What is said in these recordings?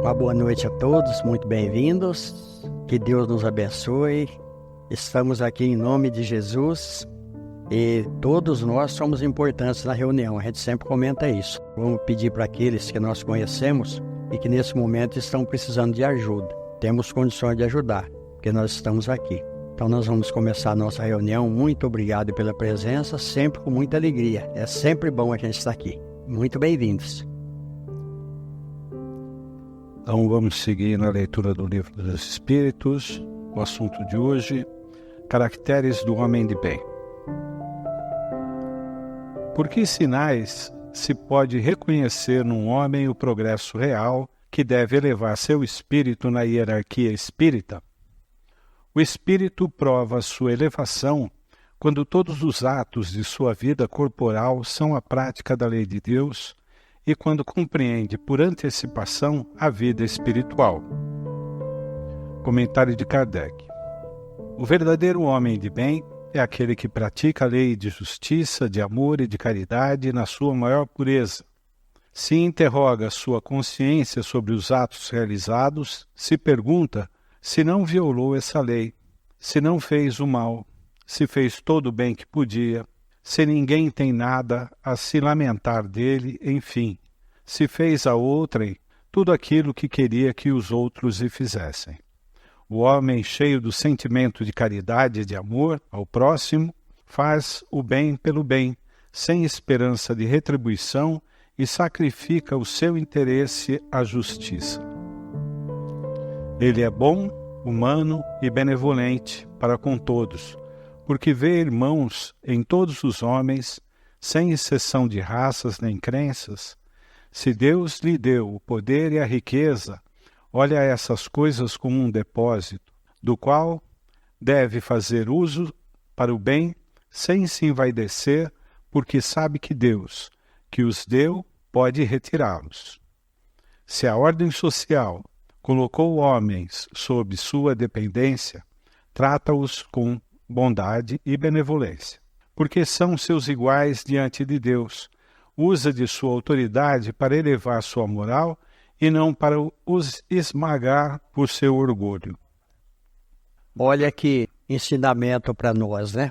Uma boa noite a todos, muito bem-vindos. Que Deus nos abençoe. Estamos aqui em nome de Jesus e todos nós somos importantes na reunião. A gente sempre comenta isso. Vamos pedir para aqueles que nós conhecemos e que nesse momento estão precisando de ajuda. Temos condições de ajudar, porque nós estamos aqui. Então nós vamos começar a nossa reunião. Muito obrigado pela presença, sempre com muita alegria. É sempre bom a gente estar aqui. Muito bem-vindos. Então vamos seguir na leitura do Livro dos Espíritos. O assunto de hoje, caracteres do homem de bem. Por que sinais se pode reconhecer num homem o progresso real que deve elevar seu espírito na hierarquia espírita? O espírito prova sua elevação quando todos os atos de sua vida corporal são a prática da lei de Deus e quando compreende por antecipação a vida espiritual. Comentário de Kardec. O verdadeiro homem de bem é aquele que pratica a lei de justiça, de amor e de caridade na sua maior pureza. Se interroga sua consciência sobre os atos realizados, se pergunta se não violou essa lei, se não fez o mal, se fez todo o bem que podia, se ninguém tem nada a se lamentar dele, enfim, se fez a outrem tudo aquilo que queria que os outros lhe fizessem. O homem cheio do sentimento de caridade e de amor ao próximo faz o bem pelo bem, sem esperança de retribuição e sacrifica o seu interesse à justiça. Ele é bom, humano e benevolente para com todos, porque vê irmãos em todos os homens, sem exceção de raças nem crenças. Se Deus lhe deu o poder e a riqueza, olha essas coisas como um depósito, do qual deve fazer uso para o bem, sem se envaidecer, porque sabe que Deus, que os deu, pode retirá-los. Se a ordem social colocou homens sob sua dependência, trata-os com bondade e benevolência, porque são seus iguais diante de Deus. Usa de sua autoridade para elevar sua moral e não para os esmagar por seu orgulho. Olha que ensinamento para nós, né?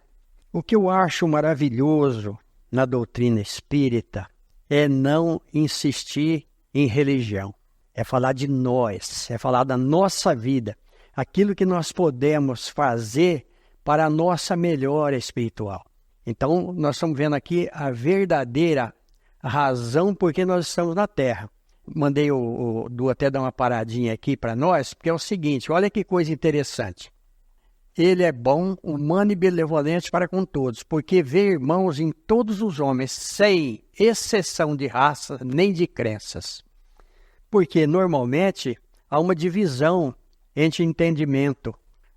O que eu acho maravilhoso na doutrina espírita é não insistir em religião. É falar de nós, é falar da nossa vida, aquilo que nós podemos fazer para a nossa melhora espiritual. Então, nós estamos vendo aqui a verdadeira razão por que nós estamos na Terra. Mandei o Du até dar uma paradinha aqui para nós, porque é o seguinte, olha que coisa interessante. Ele é bom, humano e benevolente para com todos, porque vê irmãos em todos os homens, sem exceção de raça nem de crenças. Porque, normalmente, há uma divisão entre entendimento.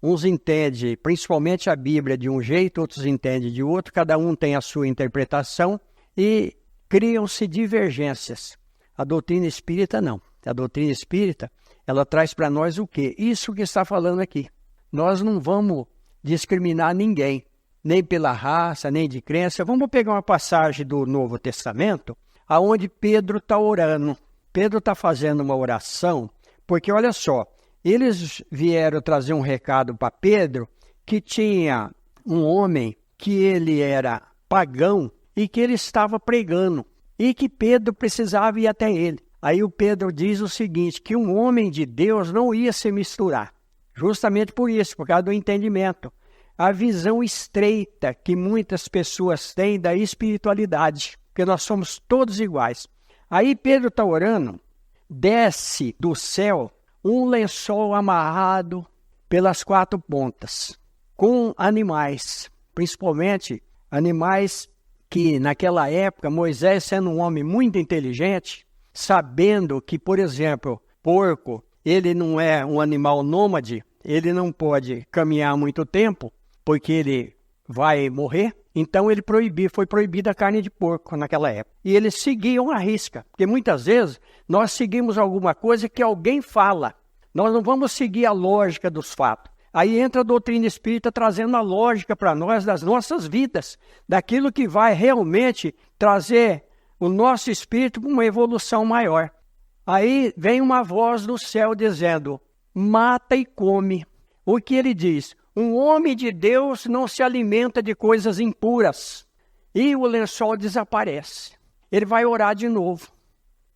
Uns entendem, principalmente a Bíblia, de um jeito, outros entendem de outro, cada um tem a sua interpretação e criam-se divergências. A doutrina espírita não. A doutrina espírita, ela traz para nós o quê? Isso que está falando aqui. Nós não vamos discriminar ninguém, nem pela raça, nem de crença. Vamos pegar uma passagem do Novo Testamento, aonde Pedro está orando. Pedro está fazendo uma oração, porque olha só, eles vieram trazer um recado para Pedro que tinha um homem que ele era pagão e que ele estava pregando e que Pedro precisava ir até ele. Aí o Pedro diz o seguinte, que um homem de Deus não ia se misturar, justamente por isso, por causa do entendimento. A visão estreita que muitas pessoas têm da espiritualidade, porque nós somos todos iguais. Aí Pedro está orando, desce do céu um lençol amarrado pelas 4 pontas, com animais, principalmente animais que naquela época, Moisés sendo um homem muito inteligente, sabendo que, por exemplo, porco, ele não é um animal nômade, ele não pode caminhar muito tempo, porque ele vai morrer. Então ele foi proibida a carne de porco naquela época. E eles seguiam a risca, porque muitas vezes nós seguimos alguma coisa que alguém fala. Nós não vamos seguir a lógica dos fatos. Aí entra a doutrina espírita trazendo a lógica para nós das nossas vidas, daquilo que vai realmente trazer o nosso espírito para uma evolução maior. Aí vem uma voz do céu dizendo, mata e come. O que ele diz? Um homem de Deus não se alimenta de coisas impuras. E o lençol desaparece. Ele vai orar de novo.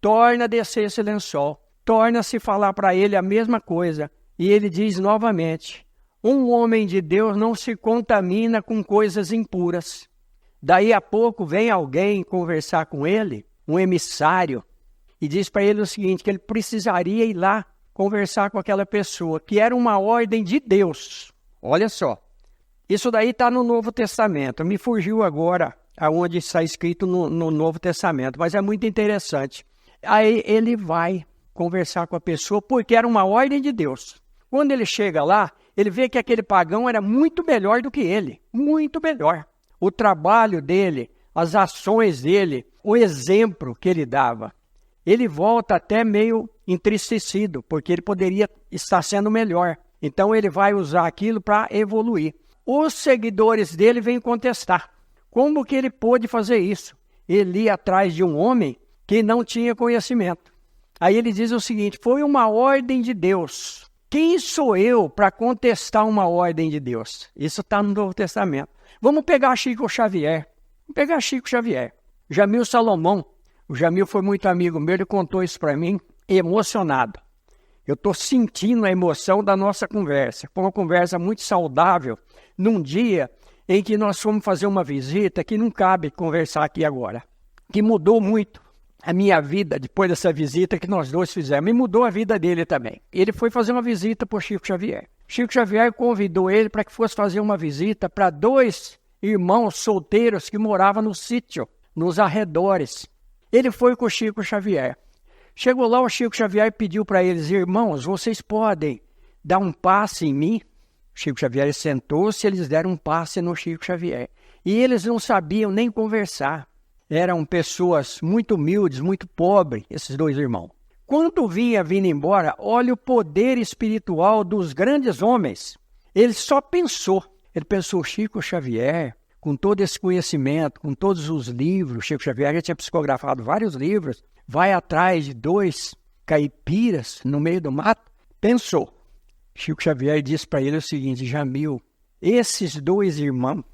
Torna a descer esse lençol. Torna-se falar para ele a mesma coisa. E ele diz novamente, um homem de Deus não se contamina com coisas impuras. Daí a pouco vem alguém conversar com ele, um emissário, e diz para ele o seguinte, que ele precisaria ir lá conversar com aquela pessoa, que era uma ordem de Deus. Olha só, isso daí está no Novo Testamento. Me fugiu agora aonde está escrito no Novo Testamento, mas é muito interessante. Aí ele vai conversar com a pessoa porque era uma ordem de Deus. Quando ele chega lá, ele vê que aquele pagão era muito melhor do que ele, muito melhor. O trabalho dele, as ações dele, o exemplo que ele dava. Ele volta até meio entristecido, porque ele poderia estar sendo melhor. Então ele vai usar aquilo para evoluir. Os seguidores dele vêm contestar. Como que ele pôde fazer isso? Ele ia atrás de um homem que não tinha conhecimento. Aí ele diz o seguinte, foi uma ordem de Deus. Quem sou eu para contestar uma ordem de Deus? Isso está no Novo Testamento. Vamos pegar Chico Xavier. Jamil Salomão. O Jamil foi muito amigo meu, ele contou isso para mim, emocionado. Eu estou sentindo a emoção da nossa conversa. Foi uma conversa muito saudável, num dia em que nós fomos fazer uma visita, que não cabe conversar aqui agora, que mudou muito a minha vida depois dessa visita que nós dois fizemos, e mudou a vida dele também. Ele foi fazer uma visita para o Chico Xavier. Chico Xavier convidou ele para que fosse fazer uma visita para 2 irmãos solteiros que moravam no sítio, nos arredores. Ele foi com o Chico Xavier. Chegou lá, o Chico Xavier pediu para eles, irmãos, vocês podem dar um passe em mim? O Chico Xavier sentou-se, eles deram um passe no Chico Xavier. E eles não sabiam nem conversar. Eram pessoas muito humildes, muito pobres, esses 2 irmãos. Quando vinha vindo embora, olha o poder espiritual dos grandes homens. Ele só pensou. Ele pensou, Chico Xavier, com todo esse conhecimento, com todos os livros, Chico Xavier já tinha psicografado vários livros, vai atrás de 2 caipiras no meio do mato. Pensou. Chico Xavier disse para ele o seguinte, Jamil, esses 2 irmãos,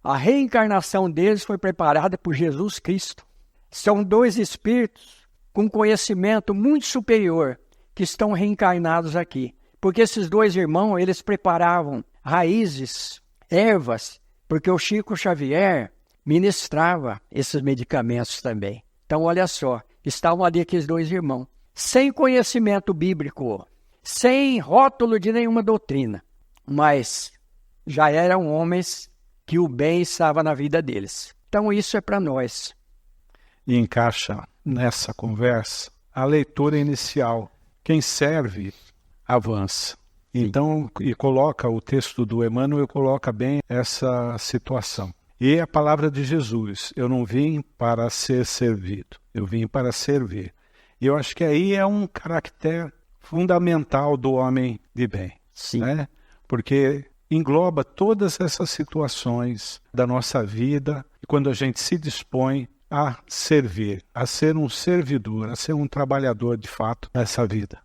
a reencarnação deles foi preparada por Jesus Cristo. São 2 espíritos com conhecimento muito superior que estão reencarnados aqui. Porque esses 2 irmãos, eles preparavam raízes, ervas, porque o Chico Xavier ministrava esses medicamentos também. Então, olha só, estavam ali aqueles 2 irmãos, sem conhecimento bíblico, sem rótulo de nenhuma doutrina, mas já eram homens que o bem estava na vida deles. Então, isso é para nós. E encaixa nessa conversa a leitura inicial. Quem serve, avança. Então, e coloca o texto do Emmanuel, coloca bem essa situação. E a palavra de Jesus, eu não vim para ser servido, eu vim para servir. E eu acho que aí é um caractere fundamental do homem de bem. Sim. Né? Porque engloba todas essas situações da nossa vida, e quando a gente se dispõe a servir, a ser um servidor, a ser um trabalhador de fato nessa vida.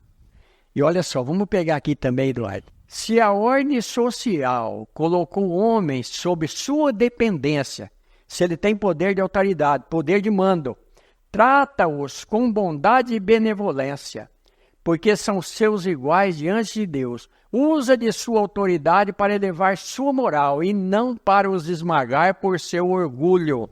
E olha só, vamos pegar aqui também, Eduardo. Se a ordem social colocou o homem sob sua dependência, se ele tem poder de autoridade, poder de mando, trata-os com bondade e benevolência, porque são seus iguais diante de Deus. Usa de sua autoridade para elevar sua moral e não para os esmagar por seu orgulho.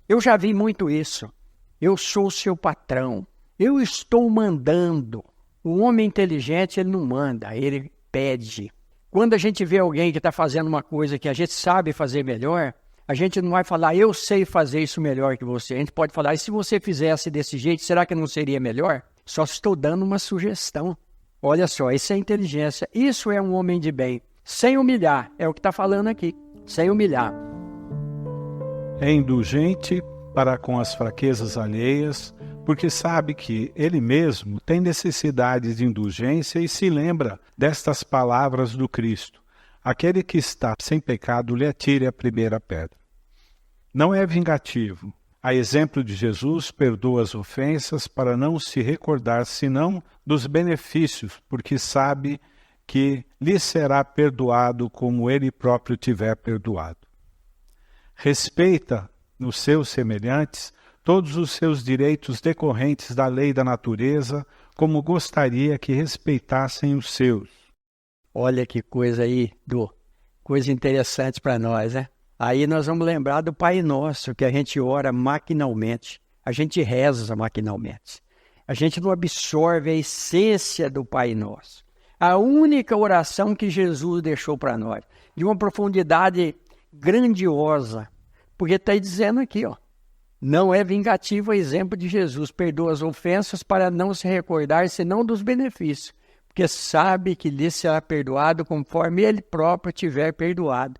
Eu já vi muito isso. Eu sou seu patrão. Eu estou mandando. O homem inteligente, ele não manda, ele pede. Quando a gente vê alguém que está fazendo uma coisa que a gente sabe fazer melhor, a gente não vai falar, eu sei fazer isso melhor que você. A gente pode falar, e se você fizesse desse jeito, será que não seria melhor? Só estou dando uma sugestão. Olha só, isso é inteligência. Isso é um homem de bem. Sem humilhar, é o que está falando aqui. Sem humilhar. É indulgente para com as fraquezas alheias, porque sabe que ele mesmo tem necessidade de indulgência e se lembra destas palavras do Cristo. Aquele que está sem pecado lhe atire a primeira pedra. Não é vingativo, A exemplo de Jesus, perdoa as ofensas para não se recordar senão dos benefícios, porque sabe que lhe será perdoado como ele próprio tiver perdoado. Respeita nos seus semelhantes todos os seus direitos decorrentes da lei da natureza, como gostaria que respeitassem os seus. Olha que coisa aí, coisa interessante para nós, né? Aí nós vamos lembrar do Pai Nosso, que a gente ora maquinalmente, a gente reza maquinalmente. A gente não absorve a essência do Pai Nosso. A única oração que Jesus deixou para nós, de uma profundidade grandiosa, porque está aí dizendo aqui, ó, não é vingativo o exemplo de Jesus, perdoa as ofensas para não se recordar senão dos benefícios, porque sabe que lhe será perdoado conforme ele próprio tiver perdoado.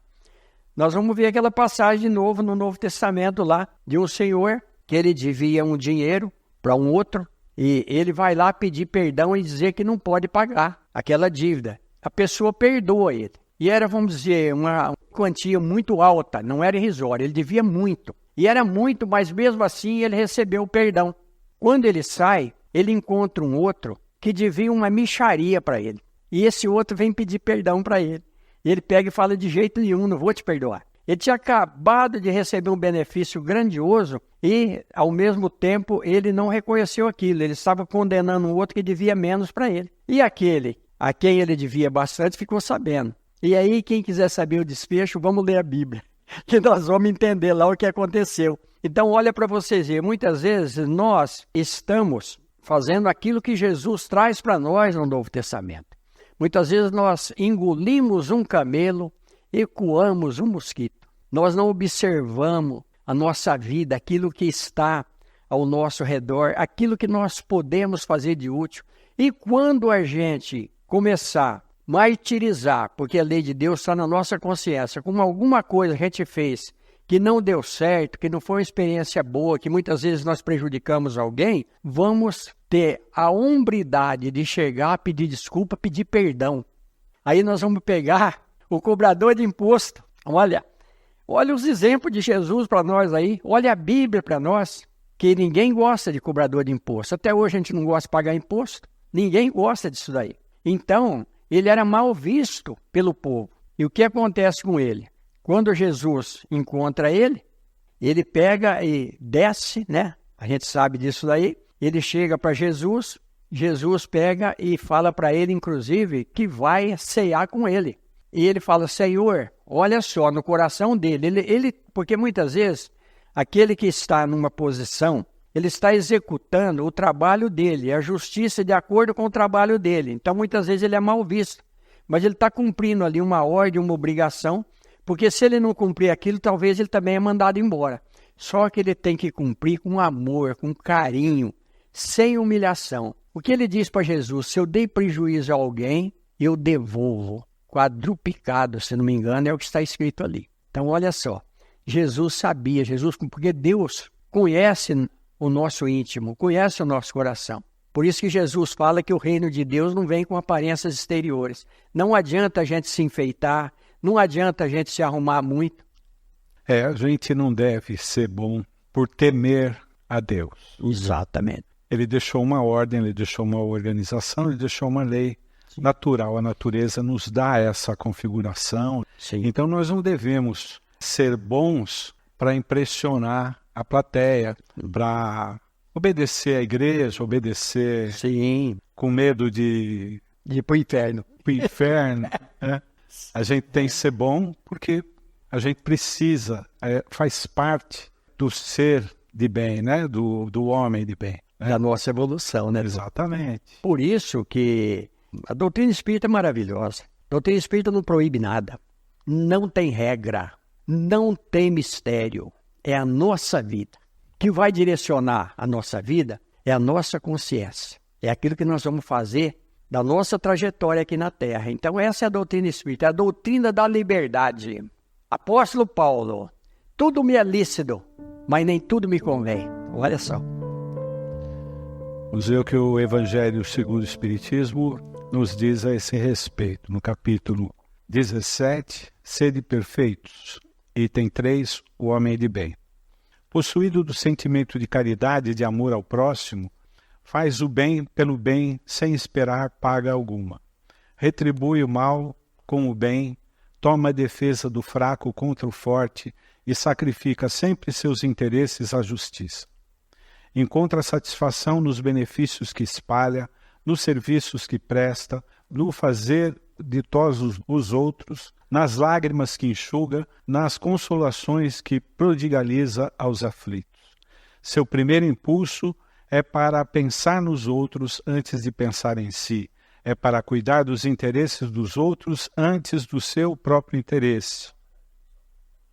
Nós vamos ver aquela passagem de novo no Novo Testamento lá, de um senhor que ele devia um dinheiro para um outro, e ele vai lá pedir perdão e dizer que não pode pagar aquela dívida. A pessoa perdoa ele. E era, vamos dizer, uma quantia muito alta, não era irrisória, ele devia muito. E era muito, mas mesmo assim ele recebeu o perdão. Quando ele sai, ele encontra um outro que devia uma mixaria para ele. E esse outro vem pedir perdão para ele. E ele pega e fala, de jeito nenhum, não vou te perdoar. Ele tinha acabado de receber um benefício grandioso e, ao mesmo tempo, ele não reconheceu aquilo. Ele estava condenando um outro que devia menos para ele. E aquele a quem ele devia bastante ficou sabendo. E aí, quem quiser saber o desfecho, vamos ler a Bíblia, que nós vamos entender lá o que aconteceu. Então, olha para vocês verem, muitas vezes nós estamos fazendo aquilo que Jesus traz para nós no Novo Testamento. Muitas vezes nós engolimos um camelo e coamos um mosquito. Nós não observamos a nossa vida, aquilo que está ao nosso redor, aquilo que nós podemos fazer de útil. E quando a gente começar a martirizar, porque a lei de Deus está na nossa consciência, como alguma coisa que a gente fez que não deu certo, que não foi uma experiência boa, que muitas vezes nós prejudicamos alguém, vamos ter a hombridade de chegar, pedir desculpa, pedir perdão. Aí nós vamos pegar o cobrador de imposto. Olha os exemplos de Jesus para nós aí, olha a Bíblia para nós, que ninguém gosta de cobrador de imposto. Até hoje a gente não gosta de pagar imposto, ninguém gosta disso daí. Então, ele era mal visto pelo povo. E o que acontece com ele? Quando Jesus encontra ele, ele pega e desce, né? A gente sabe disso daí. Ele chega para Jesus, Jesus pega e fala para ele, inclusive, que vai cear com ele. E ele fala, Senhor, olha só, no coração dele, porque muitas vezes, aquele que está numa posição, ele está executando o trabalho dele, a justiça de acordo com o trabalho dele. Então, muitas vezes ele é mal visto, mas ele está cumprindo ali uma ordem, uma obrigação, porque se ele não cumprir aquilo, talvez ele também é mandado embora. Só que ele tem que cumprir com amor, com carinho, sem humilhação. O que ele diz para Jesus? Se eu dei prejuízo a alguém, eu devolvo. Quadruplicado, se não me engano, é o que está escrito ali. Então, olha só. Jesus sabia, porque Deus conhece o nosso íntimo, conhece o nosso coração. Por isso que Jesus fala que o reino de Deus não vem com aparências exteriores. Não adianta a gente se enfeitar, não adianta a gente se arrumar muito. A gente não deve ser bom por temer a Deus. Exatamente. Ele deixou uma ordem, ele deixou uma organização, ele deixou uma lei natural. A natureza nos dá essa configuração. Sim. Então nós não devemos ser bons para impressionar a plateia, para obedecer à igreja, obedecer com medo de ir para o inferno. Né? A gente tem que ser bom porque a gente precisa, faz parte do ser de bem, né? do homem de bem. Né? Da nossa evolução, né? Exatamente. Por isso que a doutrina espírita é maravilhosa. A doutrina espírita não proíbe nada. Não tem regra. Não tem mistério. É a nossa vida. O que vai direcionar a nossa vida é a nossa consciência. É aquilo que nós vamos fazer da nossa trajetória aqui na Terra. Então essa é a doutrina espírita, é a doutrina da liberdade. Apóstolo Paulo, tudo me é lícito, mas nem tudo me convém. Olha só. Vamos ver o que o Evangelho segundo o Espiritismo nos diz a esse respeito. No capítulo 17, sede perfeitos, item 3, o homem de bem. Possuído do sentimento de caridade e de amor ao próximo, faz o bem pelo bem sem esperar paga alguma. Retribui o mal com o bem, toma a defesa do fraco contra o forte e sacrifica sempre seus interesses à justiça. Encontra satisfação nos benefícios que espalha, nos serviços que presta, no fazer ditosos os outros, nas lágrimas que enxuga, nas consolações que prodigaliza aos aflitos. Seu primeiro impulso é para pensar nos outros antes de pensar em si, é para cuidar dos interesses dos outros antes do seu próprio interesse.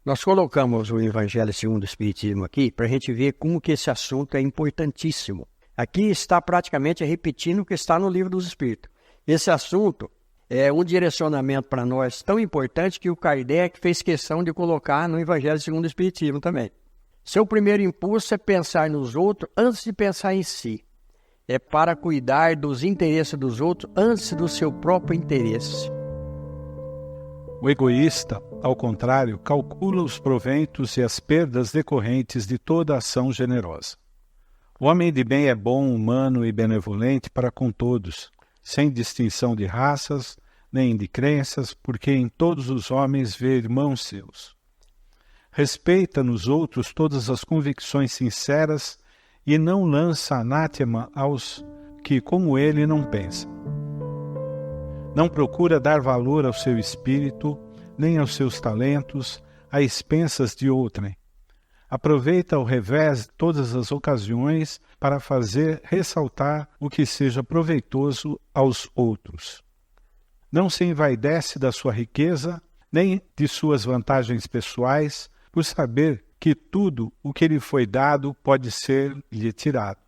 Nós colocamos o Evangelho segundo o Espiritismo aqui para a gente ver como que esse assunto é importantíssimo. Aqui está praticamente repetindo o que está no Livro dos Espíritos. Esse assunto é um direcionamento para nós tão importante que o Kardec fez questão de colocar no Evangelho segundo o Espiritismo também. Seu primeiro impulso é pensar nos outros antes de pensar em si. É para cuidar dos interesses dos outros antes do seu próprio interesse. O egoísta, ao contrário, calcula os proventos e as perdas decorrentes de toda ação generosa. O homem de bem é bom, humano e benevolente para com todos, sem distinção de raças, nem de crenças, porque em todos os homens vê irmãos seus. Respeita nos outros todas as convicções sinceras e não lança anátema aos que, como ele, não pensam. Não procura dar valor ao seu espírito, nem aos seus talentos, a expensas de outrem. Aproveita ao revés todas as ocasiões para fazer ressaltar o que seja proveitoso aos outros. Não se envaidece da sua riqueza, nem de suas vantagens pessoais, por saber que tudo o que lhe foi dado pode ser-lhe tirado.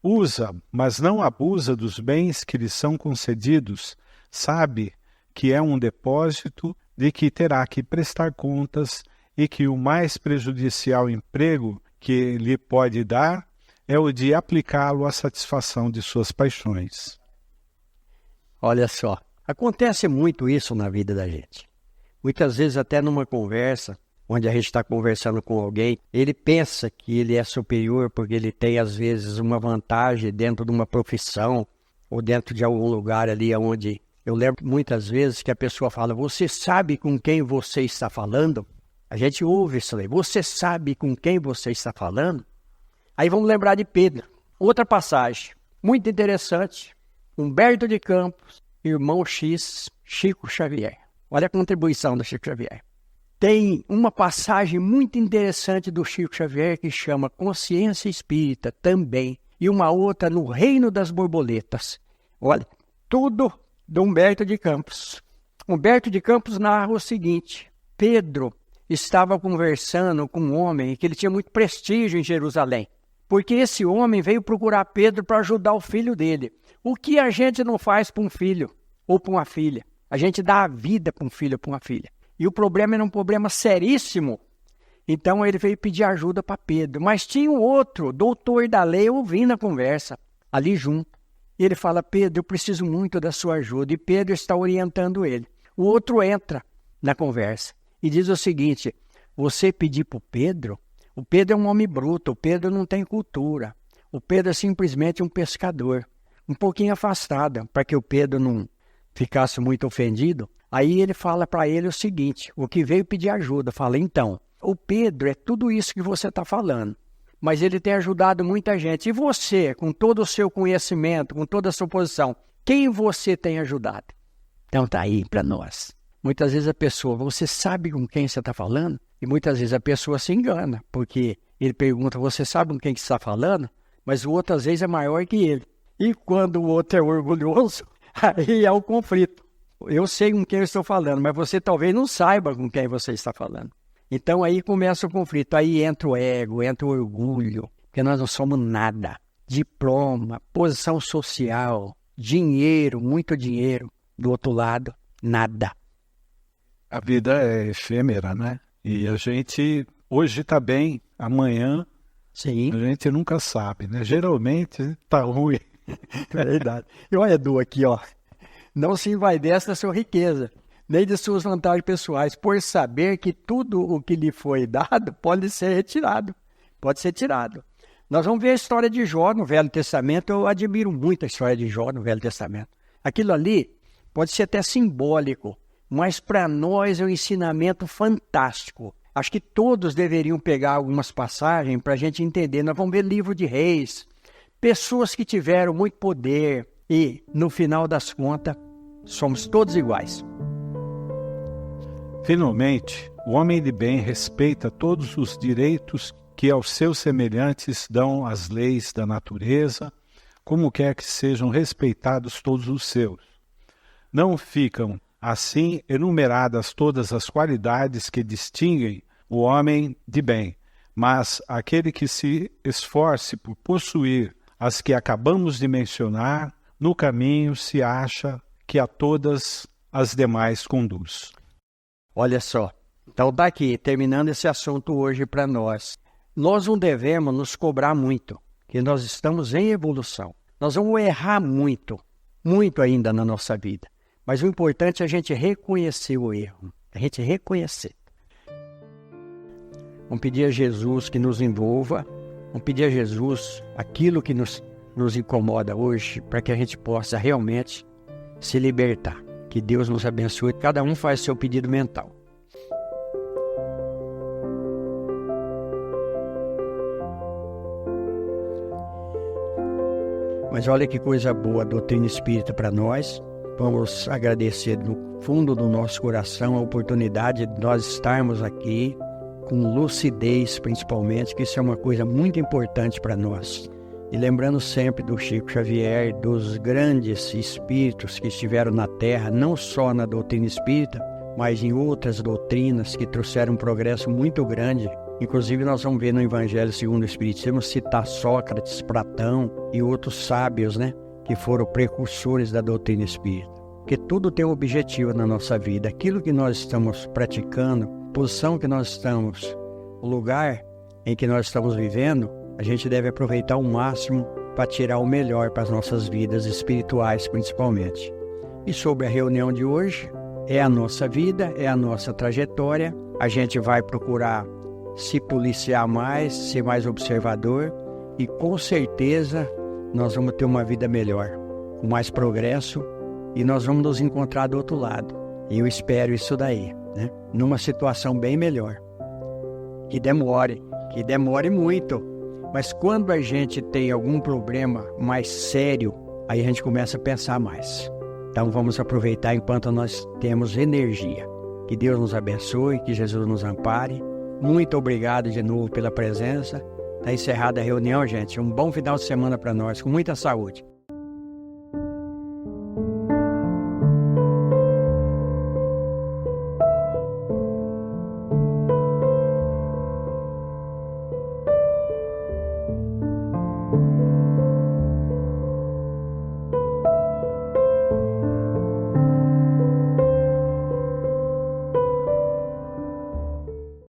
Usa, mas não abusa dos bens que lhe são concedidos, sabe que é um depósito de que terá que prestar contas e que o mais prejudicial emprego que lhe pode dar é o de aplicá-lo à satisfação de suas paixões. Olha só, acontece muito isso na vida da gente. Muitas vezes até numa conversa, onde a gente está conversando com alguém, ele pensa que ele é superior porque ele tem, às vezes, uma vantagem dentro de uma profissão ou dentro de algum lugar ali onde... Eu lembro muitas vezes que a pessoa fala, você sabe com quem você está falando? A gente ouve isso aí, você sabe com quem você está falando? Aí vamos lembrar de Pedro. Outra passagem, muito interessante. Humberto de Campos, irmão X, Chico Xavier. Olha a contribuição do Chico Xavier. Tem uma passagem muito interessante do Chico Xavier que chama Consciência Espírita também. E uma outra no Reino das Borboletas. Olha, tudo do Humberto de Campos. Humberto de Campos narra o seguinte. Pedro estava conversando com um homem que ele tinha muito prestígio em Jerusalém. Porque esse homem veio procurar Pedro para ajudar o filho dele. O que a gente não faz para um filho ou para uma filha? A gente dá a vida para um filho ou para uma filha. E o problema era um problema seríssimo. Então ele veio pedir ajuda para Pedro. Mas tinha um outro, doutor da lei, ouvindo a conversa, ali junto. E ele fala, Pedro, eu preciso muito da sua ajuda. E Pedro está orientando ele. O outro entra na conversa e diz o seguinte, você pedir para o Pedro é um homem bruto, o Pedro não tem cultura. O Pedro é simplesmente um pescador. Um pouquinho afastado, para que o Pedro não ficasse muito ofendido. Aí ele fala para ele o seguinte, o que veio pedir ajuda, fala, então, o Pedro é tudo isso que você está falando, mas ele tem ajudado muita gente. E você, com todo o seu conhecimento, com toda a sua posição, quem você tem ajudado? Então tá aí para nós. Muitas vezes a pessoa, você sabe com quem você está falando? E muitas vezes a pessoa se engana, porque ele pergunta, você sabe com quem que está falando? Mas o outro às vezes é maior que ele. E quando o outro é orgulhoso, aí é o conflito. Eu sei com quem eu estou falando, mas você talvez não saiba com quem você está falando. Então aí começa o conflito, aí entra o ego, entra o orgulho, porque nós não somos nada. Diploma, posição social, dinheiro, muito dinheiro. Do outro lado, nada. A vida é efêmera, né? E a gente hoje está bem, amanhã Sim. A gente nunca sabe, né? Geralmente está ruim. É verdade. E olha, Edu, aqui, ó. Não se envaidece da sua riqueza. nem de suas vantagens pessoais, por saber que tudo o que lhe foi dado pode ser retirado, pode ser tirado. Nós vamos ver a história de Jó no Velho Testamento. Eu admiro muito a história de Jó no Velho Testamento. Aquilo ali pode ser até simbólico, mas para nós é um ensinamento fantástico. Acho que todos deveriam pegar algumas passagens para a gente entender. Nós vamos ver livro de reis, pessoas que tiveram muito poder e, no final das contas, somos todos iguais. Finalmente, o homem de bem respeita todos os direitos que aos seus semelhantes dão as leis da natureza, como quer que sejam respeitados todos os seus. Não ficam, assim, enumeradas todas as qualidades que distinguem o homem de bem, mas aquele que se esforce por possuir as que acabamos de mencionar, no caminho se acha que a todas as demais conduz. Olha só, então daqui, terminando esse assunto hoje para nós. Nós não devemos nos cobrar muito, que nós estamos em evolução. Nós vamos errar muito, muito ainda na nossa vida. Mas o importante é a gente reconhecer o erro, a gente reconhecer. Vamos pedir a Jesus que nos envolva, vamos pedir a Jesus aquilo que nos incomoda hoje, para que a gente possa realmente se libertar. Que Deus nos abençoe, cada um faz seu pedido mental. Mas olha que coisa boa a doutrina espírita para nós. Vamos agradecer no fundo do nosso coração a oportunidade de nós estarmos aqui com lucidez, principalmente, que isso é uma coisa muito importante para nós. E lembrando sempre do Chico Xavier, dos grandes espíritos que estiveram na Terra, não só na doutrina espírita, mas em outras doutrinas que trouxeram um progresso muito grande. Inclusive nós vamos ver no Evangelho segundo o Espiritismo citar Sócrates, Platão e outros sábios, que foram precursores da doutrina espírita. Porque tudo tem um objetivo na nossa vida. Aquilo que nós estamos praticando, a posição que nós estamos, o lugar em que nós estamos vivendo, a gente deve aproveitar ao máximo para tirar o melhor para as nossas vidas espirituais, principalmente. E sobre a reunião de hoje, é a nossa vida, é a nossa trajetória. A gente vai procurar se policiar mais, ser mais observador e com certeza nós vamos ter uma vida melhor, com mais progresso e nós vamos nos encontrar do outro lado. E eu espero isso daí, numa situação bem melhor. Que demore muito, mas quando a gente tem algum problema mais sério, aí a gente começa a pensar mais. Então vamos aproveitar enquanto nós temos energia. Que Deus nos abençoe, que Jesus nos ampare. Muito obrigado de novo pela presença. Está encerrada a reunião, gente. Um bom final de semana para nós, com muita saúde.